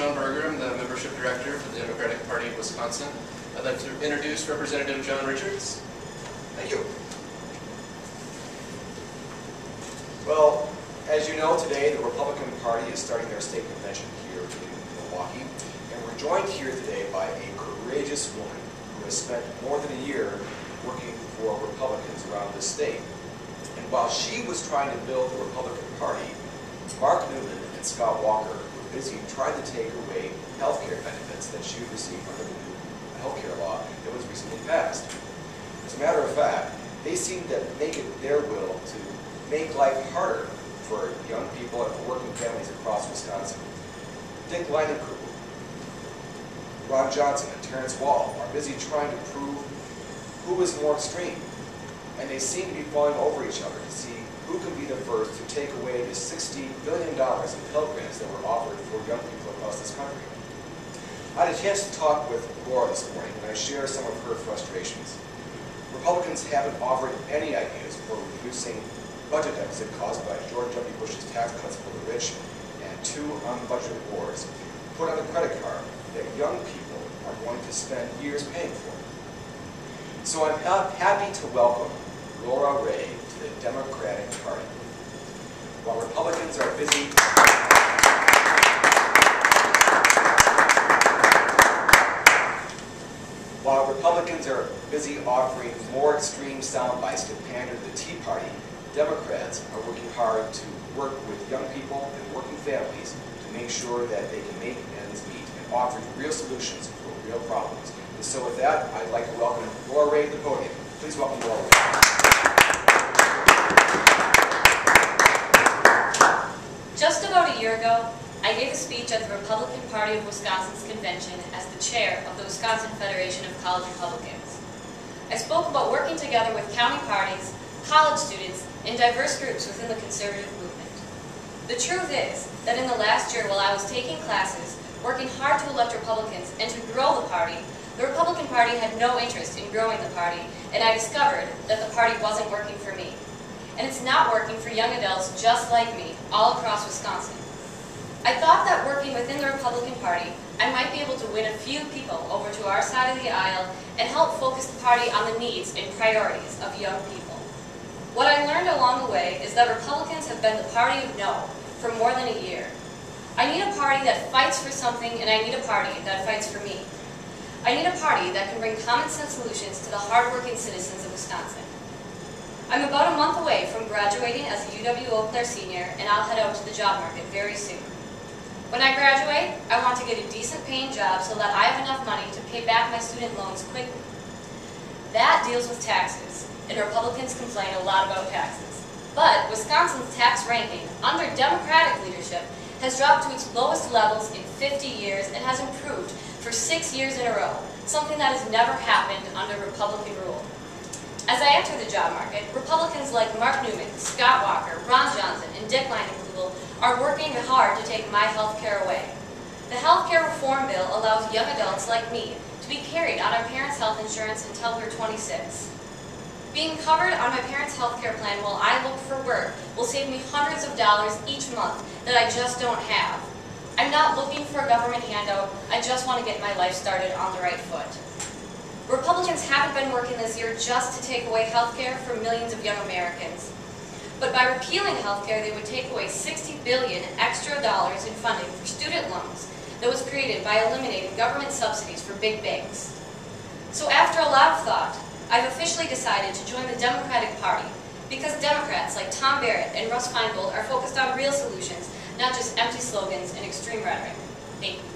Sean Berger. I'm the membership director for the Democratic Party of Wisconsin. I'd like to introduce Representative John Richards. Thank you. Well, as you know, today the Republican Party is starting their state convention here in Milwaukee, and we're joined here today by a courageous woman who has spent more than a year working for Republicans around this state. And while she was trying to build the Republican Party, Mark Newman and Scott Walker were busy trying to take away health care benefits that she received under the new health care law that was recently passed. As a matter of fact, they seemed to make it their will to make life harder for young people and for working families across Wisconsin. Dick Leinenkugel, Ron Johnson, and Terrence Wall are busy trying to prove who is more extreme, and they seem to be falling over each other to see who can be the first to take away the $60 billion in Pell Grants that were offered for young people across this country. I had a chance to talk with Lora this morning, and I share some of her frustrations. Republicans haven't offered any ideas for reducing budget deficit caused by George W. Bush's tax cuts for the rich and 2 unbudgeted wars put on the credit card that young people are going to spend years paying for. So I'm happy to welcome Lora Rae to the Democratic Party. While Republicans are busy offering more extreme sound bites to pander to the Tea Party, Democrats are working hard to work with young people and working families to make sure that they can make ends meet and offer real solutions for real problems. And so with that, I'd like to welcome Lora Rae to the podium. Please welcome Lora Rae. Just about a year ago, I gave a speech at the Republican Party of Wisconsin's convention as the chair of the Wisconsin Federation of College Republicans. I spoke about working together with county parties, college students, and diverse groups within the conservative movement. The truth is that in the last year, while I was taking classes, working hard to elect Republicans and to grow the party, the Republican Party had no interest in growing the party, and I discovered that the party wasn't working for me. And it's not working for young adults just like me, all across Wisconsin. I thought that working within the Republican Party, I might be able to win a few people over to our side of the aisle and help focus the party on the needs and priorities of young people. What I learned along the way is that Republicans have been the party of no for more than a year. I need a party that fights for something, and I need a party that fights for me. I need a party that can bring common sense solutions to the hardworking citizens of Wisconsin. I'm about a month away from graduating as a UW-Eau Claire senior, and I'll head out to the job market very soon. When I graduate, I want to get a decent paying job so that I have enough money to pay back my student loans quickly. That deals with taxes, and Republicans complain a lot about taxes. But Wisconsin's tax ranking, under Democratic leadership, has dropped to its lowest levels in 50 years and has improved for 6 years in a row, something that has never happened under Republican rule. As I enter the job market, Republicans like Mark Newman, Scott Walker, Ron Johnson, and Dick Leinenkugel are working hard to take my health care away. The health care reform bill allows young adults like me to be carried on our parents' health insurance until we're 26. Being covered on my parents' health care plan while I look for work will save me hundreds of dollars each month that I just don't have. I'm not looking for a government handout, I just want to get my life started on the right foot. Republicans haven't been working this year just to take away health care for millions of young Americans. But by repealing health care, they would take away $60 billion extra dollars in funding for student loans that was created by eliminating government subsidies for big banks. So after a lot of thought, I've officially decided to join the Democratic Party because Democrats like Tom Barrett and Russ Feingold are focused on real solutions, not just empty slogans and extreme rhetoric. Thank you.